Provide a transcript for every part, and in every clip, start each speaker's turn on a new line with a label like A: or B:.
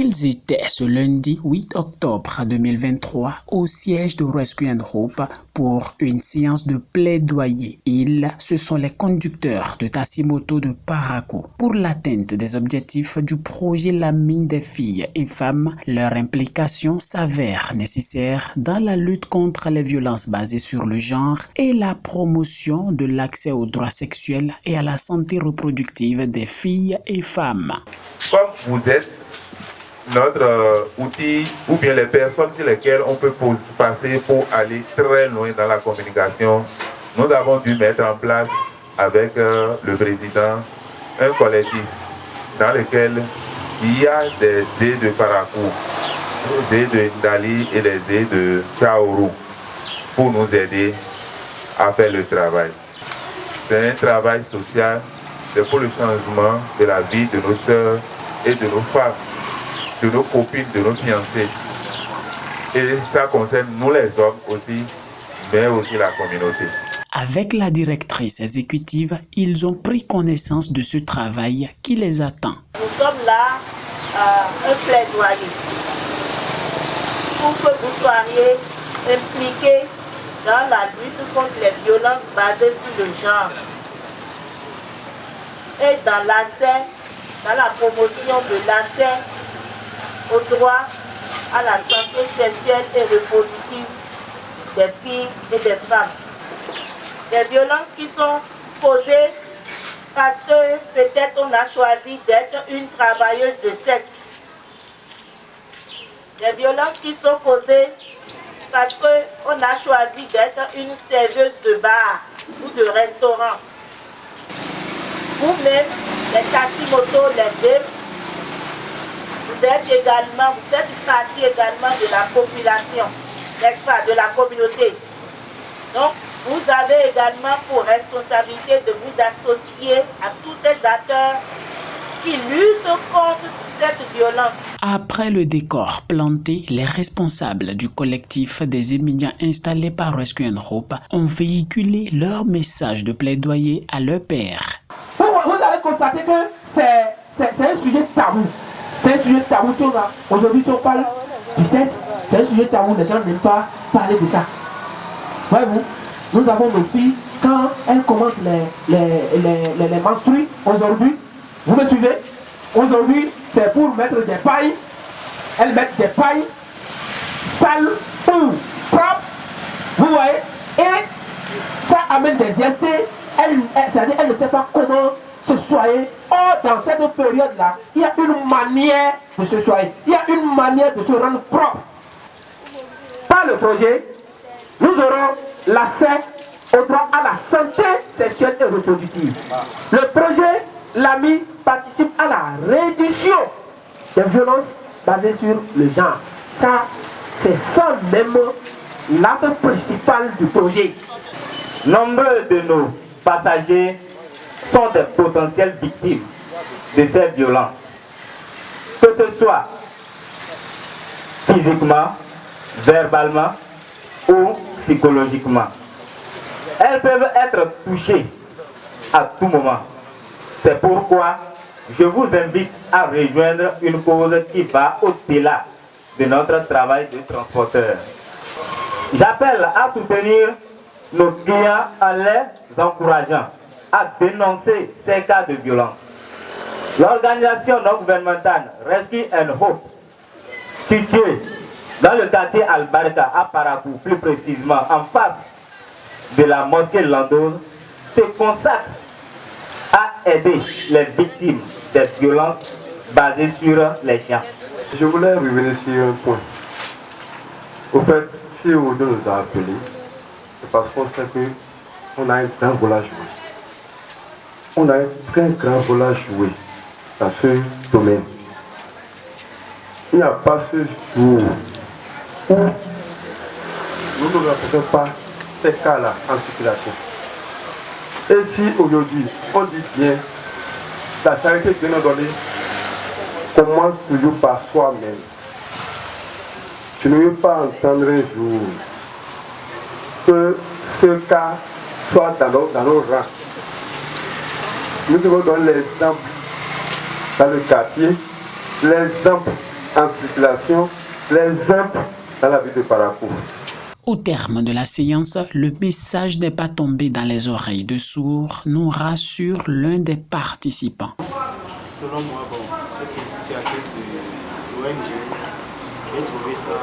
A: Ils étaient ce lundi 8 octobre 2023 au siège de Rescue and Hope pour une séance de plaidoyer. Ce sont les conducteurs de taxi-moto de Parakou. Pour l'atteinte des objectifs du projet L'Ami des filles et femmes, leur implication s'avère nécessaire dans la lutte contre les violences basées sur le genre et la promotion de l'accès aux droits sexuels et à la santé reproductive des filles et femmes.
B: Comme vous êtes notre outil ou bien les personnes sur lesquelles on peut passer pour aller très loin dans la communication, nous avons dû mettre en place avec le président un collectif dans lequel il y a des dés de Parakou, des dés de Ndali et des dés de Chaourou pour nous aider à faire le travail. C'est un travail social, c'est pour le changement de la vie de nos sœurs et de nos femmes, de nos copines, de nos fiancées. Et ça concerne nous les hommes aussi, mais aussi la communauté.
A: Avec la directrice exécutive, ils ont pris connaissance de ce travail qui les attend.
C: Nous sommes là un plaidoyer pour que vous soyez impliqués dans la lutte contre les violences basées sur le genre et dans l'accès, dans la promotion de l'accès au droit à la santé sexuelle et reproductive des filles et des femmes. Des violences qui sont causées parce que peut-être on a choisi d'être une travailleuse de sexe. Des violences qui sont causées parce qu'on a choisi d'être une serveuse de bar ou de restaurant. Vous-même, les taxi-motos, les élèves, vous êtes partie également de la population, n'est-ce pas, de la communauté. Donc, vous avez également pour responsabilité de vous associer à tous ces acteurs qui luttent contre cette violence.
A: Après le décor planté, les responsables du collectif des étudiants installés par Rescue and Hope ont véhiculé leur message de plaidoyer à leur père.
D: Vous allez constater que c'est un sujet tabou. C'est un sujet tabou. Aujourd'hui, si on parle du sexe, c'est un sujet tabou. Les gens n'aiment pas parler de ça. Voyez-vous, nous avons nos filles, quand elles commencent les menstrues, aujourd'hui, vous me suivez? Aujourd'hui, c'est pour mettre des pailles. Elles mettent des pailles sales ou propres. Vous voyez? Et ça amène des IST. C'est-à-dire qu'elles ne savent pas comment se soigner. Or, dans cette période-là, il y a une manière de se soigner. Il y a une manière de se rendre propre. Par le projet, nous aurons l'accès au droit à la santé sexuelle et reproductive. Le projet L'Ami participe à la réduction des violences basées sur le genre. Ça, c'est ça même l'axe principal du projet.
E: Nombreux de nos passagers sont des potentielles victimes de ces violences, que ce soit physiquement, verbalement ou psychologiquement. Elles peuvent être touchées à tout moment. C'est pourquoi je vous invite à rejoindre une cause qui va au-delà de notre travail de transporteur. J'appelle à soutenir nos clients en les encourageant à dénoncer ces cas de violence. L'organisation non gouvernementale Rescue and Hope, située dans le quartier Al-Barka à Parakou, plus précisément en face de la mosquée Landoz, se consacre à aider les victimes des violences basées sur les chiens.
F: Je voulais revenir sur un point. Au fait, si Odo nous a appelés, c'est parce qu'on sait qu'on a un grand rôle à jouer. On a un très grand rôle à jouer dans ce domaine. Il n'y a pas ce jour où nous ne rapportons pas ces cas-là en circulation. Et si aujourd'hui, on dit bien, la charité que nous donner commence toujours par soi-même. Tu ne veux pas entendre un jour que ce cas soit dans nos rangs. Nous devons donner l'exemple dans le quartier, l'exemple en circulation les impôts dans la ville de Parakou.
A: Au terme de la séance, le message n'est pas tombé dans les oreilles de sourds, nous rassure l'un des participants.
G: Selon moi, cette initiative de l'ONG, j'ai trouvé ça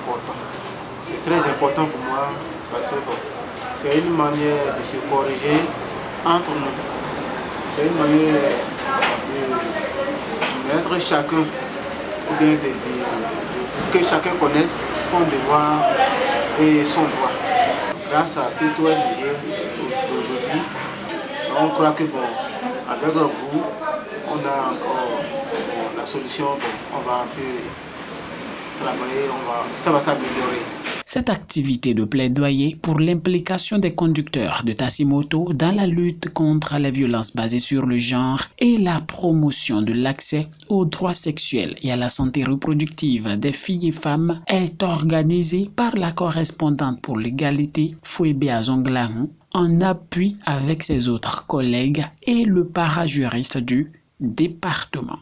G: important. C'est très important pour moi parce que c'est une manière de se corriger entre nous. C'est une manière de mettre chacun, ou bien que chacun connaisse son devoir et son droit. Grâce à cette ONG d'aujourd'hui, on croit que avec vous, on a encore la solution, on va un peu travailler, ça va s'améliorer.
A: Cette activité de plaidoyer pour l'implication des conducteurs de taxi-moto dans la lutte contre les violences basées sur le genre et la promotion de l'accès aux droits sexuels et à la santé reproductive des filles et femmes est organisée par la correspondante pour l'égalité Fouébé Azonglang en appui avec ses autres collègues et le parajuriste du département.